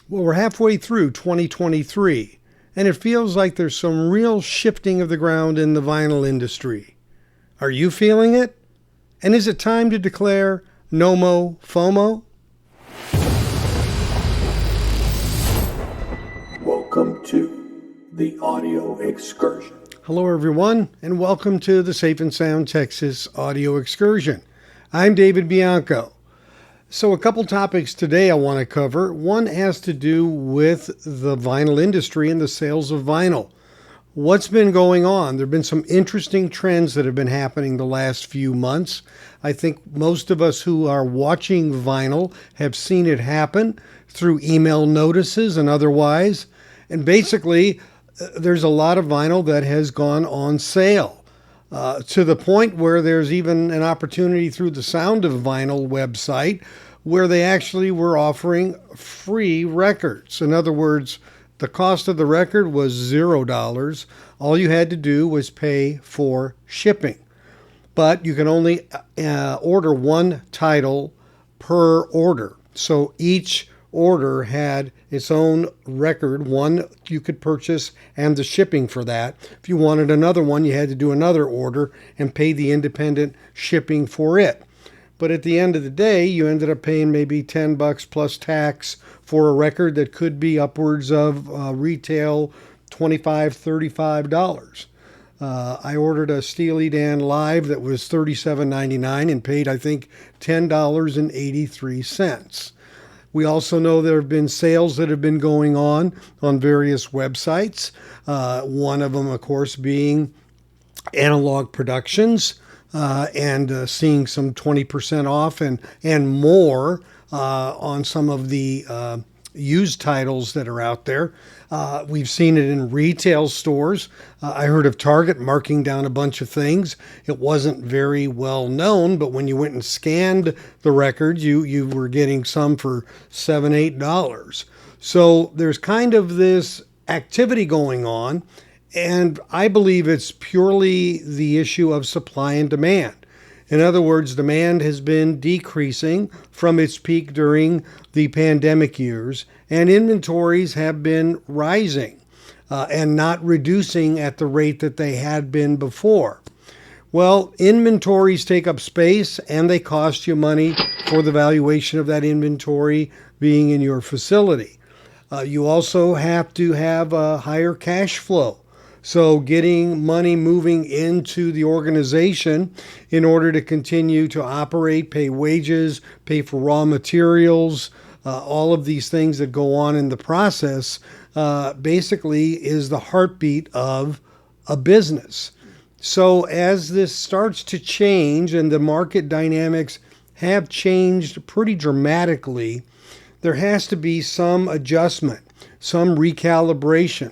Well, we're halfway through 2023, and it feels like there's some real shifting of the ground in the vinyl industry. Are you feeling it? And is it time to declare NOMO FOMO? Welcome to the Audio Excursion. Hello, everyone, and welcome to the Safe and Sound Texas Audio Excursion. I'm David Bianco. So a couple topics today I want to cover. One has to do with the vinyl industry and the sales of vinyl. What's been going on? There have been some interesting trends that have been happening the last few months. I think most of us who are watching vinyl have seen it happen through email notices and otherwise. And basically, there's a lot of vinyl that has gone on sale. To the point where there's even an opportunity through the Sound of Vinyl website where they actually were offering free records. In other words, the cost of the record was $0. All you had to do was pay for shipping. But you can only order one title per order. So each order had its own record, one you could purchase, and the shipping for that. If you wanted another one, you had to do another order and pay the independent shipping for it. But at the end of the day, you ended up paying maybe $10 plus tax for a record that could be upwards of retail $25, $35. I ordered a Steely Dan Live that was $37.99 and paid, I think, $10.83. We also know there have been sales that have been going on various websites. One of them, of course, being Analog Productions, and seeing some 20% off and more on some of the used titles that are out there. We've seen it in retail stores. I heard of Target marking down a bunch of things. It wasn't very well known, but when you went and scanned the records, you were getting some for $7, $8. So there's kind of this activity going on, and I believe it's purely the issue of supply and demand. In other words, demand has been decreasing from its peak during the pandemic years, and inventories have been rising and not reducing at the rate that they had been before. Well, inventories take up space and they cost you money for the valuation of that inventory being in your facility. You also have to have a higher cash flow. So getting money moving into the organization in order to continue to operate, pay wages, pay for raw materials, all of these things that go on in the process, basically is the heartbeat of a business. So as this starts to change and the market dynamics have changed pretty dramatically, there has to be some adjustment, some recalibration.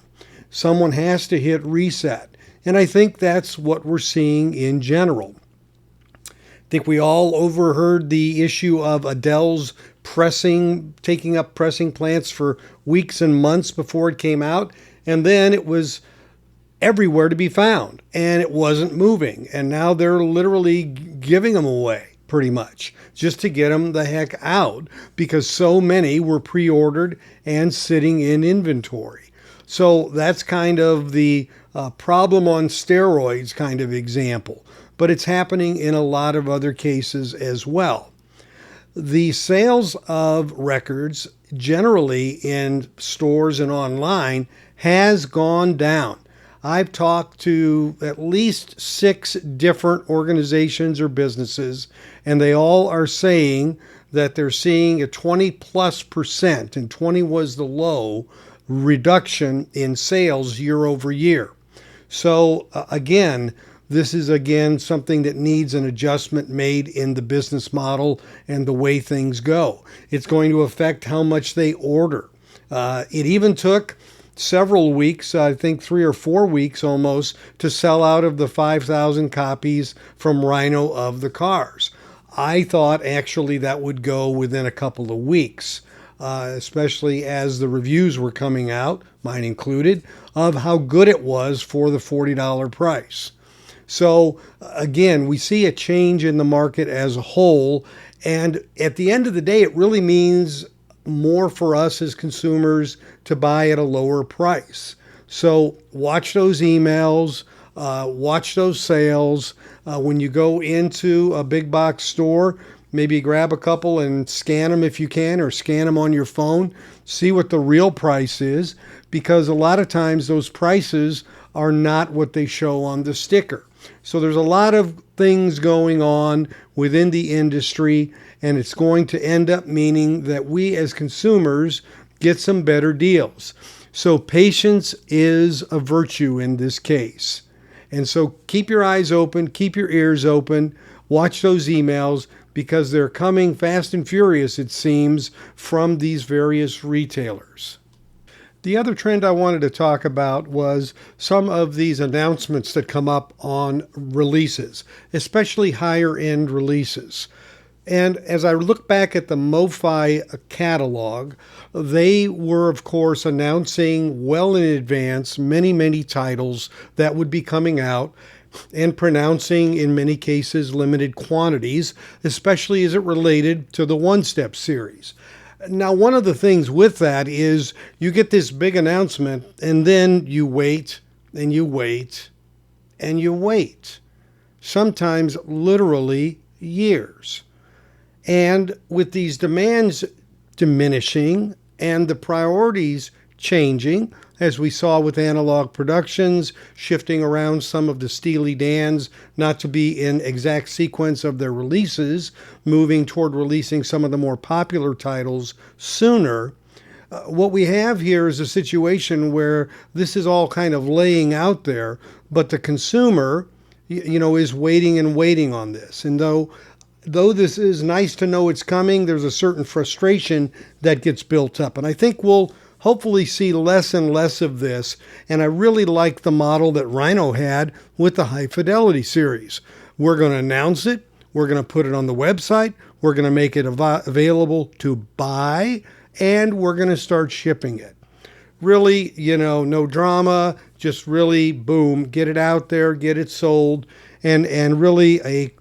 Someone has to hit reset. And I think that's what we're seeing in general. I think we all overheard the issue of Adele's taking up pressing plants for weeks and months before it came out. And then it was everywhere to be found and it wasn't moving. And now they're literally giving them away pretty much just to get them the heck out because so many were pre-ordered and sitting in inventory. So that's kind of the problem on steroids kind of example, but it's happening in a lot of other cases as well. The sales of records generally in stores and online has gone down. I've talked to at least 6 different organizations or businesses, and they all are saying that they're seeing a 20+%, and 20 was the low, reduction in sales year over year. So again, this is something that needs an adjustment made in the business model and the way things go. It's going to affect how much they order. It even took several weeks, I think 3 or 4 weeks almost, to sell out of the 5,000 copies from Rhino of the cars. I thought actually that would go within a couple of weeks. Especially as the reviews were coming out, mine included, of how good it was for the $40 price. So again, we see a change in the market as a whole, and at the end of the day, it really means more for us as consumers to buy at a lower price. So watch those emails, watch those sales. When you go into a big box store, maybe grab a couple and scan them if you can, or scan them on your phone. See what the real price is, because a lot of times those prices are not what they show on the sticker. So there's a lot of things going on within the industry, and it's going to end up meaning that we as consumers get some better deals. So patience is a virtue in this case. And so keep your eyes open, keep your ears open, watch those emails, because they're coming fast and furious, it seems, from these various retailers. The other trend I wanted to talk about was some of these announcements that come up on releases, especially higher end releases. And as I look back at the MoFi catalog, they were, of course, announcing well in advance many titles that would be coming out, and pronouncing, in many cases, limited quantities, especially as it related to the One Step series. Now, one of the things with that is you get this big announcement, and then you wait, and you wait, and you wait. Sometimes literally years. And with these demands diminishing and the priorities changing, as we saw with Analog Productions, shifting around some of the Steely Dans not to be in exact sequence of their releases, moving toward releasing some of the more popular titles sooner. What we have here is a situation where this is all kind of laying out there, but the consumer, is waiting and waiting on this. And though this is nice to know it's coming, there's a certain frustration that gets built up. And I think we'll hopefully see less and less of this. And I really like the model that Rhino had with the High Fidelity series. We're going to announce it. We're going to put it on the website. We're going to make it available to buy, and we're going to start shipping it. Really, no drama, just really boom, get it out there, get it sold, and really a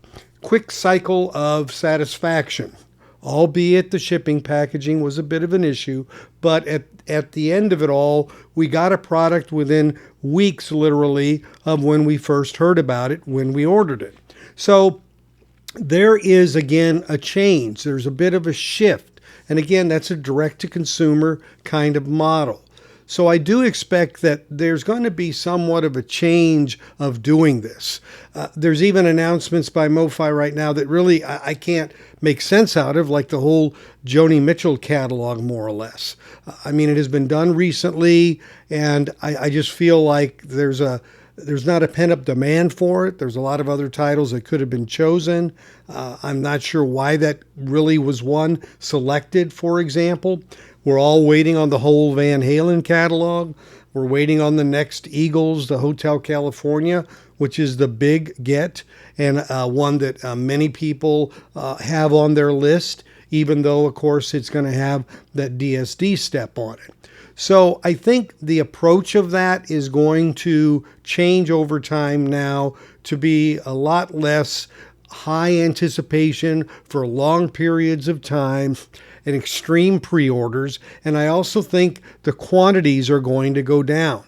quick cycle of satisfaction. Albeit the shipping packaging was a bit of an issue, but at the end of it all, we got a product within weeks, literally, of when we first heard about it, when we ordered it. So there is, again, a change. There's a bit of a shift. And again, that's a direct-to-consumer kind of model. So I do expect that there's going to be somewhat of a change of doing this. There's even announcements by MoFi right now that really I can't make sense out of, like the whole Joni Mitchell catalog, more or less. I mean, it has been done recently, and I just feel like there's not a pent-up demand for it. There's a lot of other titles that could have been chosen. I'm not sure why that really was one selected, for example. We're all waiting on the whole Van Halen catalog. We're waiting on the next Eagles, the Hotel California, which is the big get, and one that many people have on their list, even though, of course, it's going to have that DSD step on it. So I think the approach of that is going to change over time now to be a lot less high anticipation for long periods of time and extreme pre-orders. And I also think the quantities are going to go down.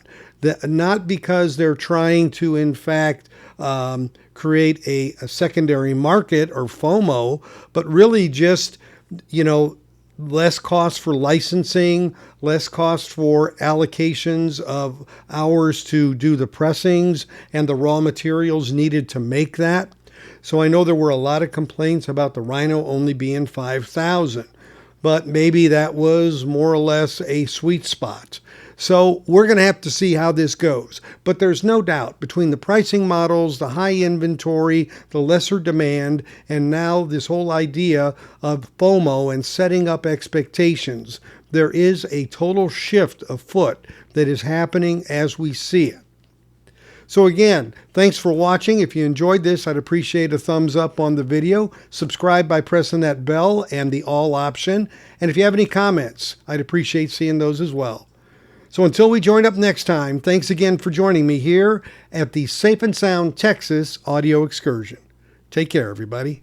Not because they're trying to, in fact, create a secondary market or FOMO, but really just, less cost for licensing, less cost for allocations of hours to do the pressings and the raw materials needed to make that. So I know there were a lot of complaints about the Rhino only being 5,000, but maybe that was more or less a sweet spot. So we're going to have to see how this goes. But there's no doubt between the pricing models, the high inventory, the lesser demand, and now this whole idea of FOMO and setting up expectations, there is a total shift afoot that is happening as we see it. So again, thanks for watching. If you enjoyed this, I'd appreciate a thumbs up on the video. Subscribe by pressing that bell and the all option. And if you have any comments, I'd appreciate seeing those as well. So until we join up next time, thanks again for joining me here at the Safe and Sound Texas Audio Excursion. Take care, everybody.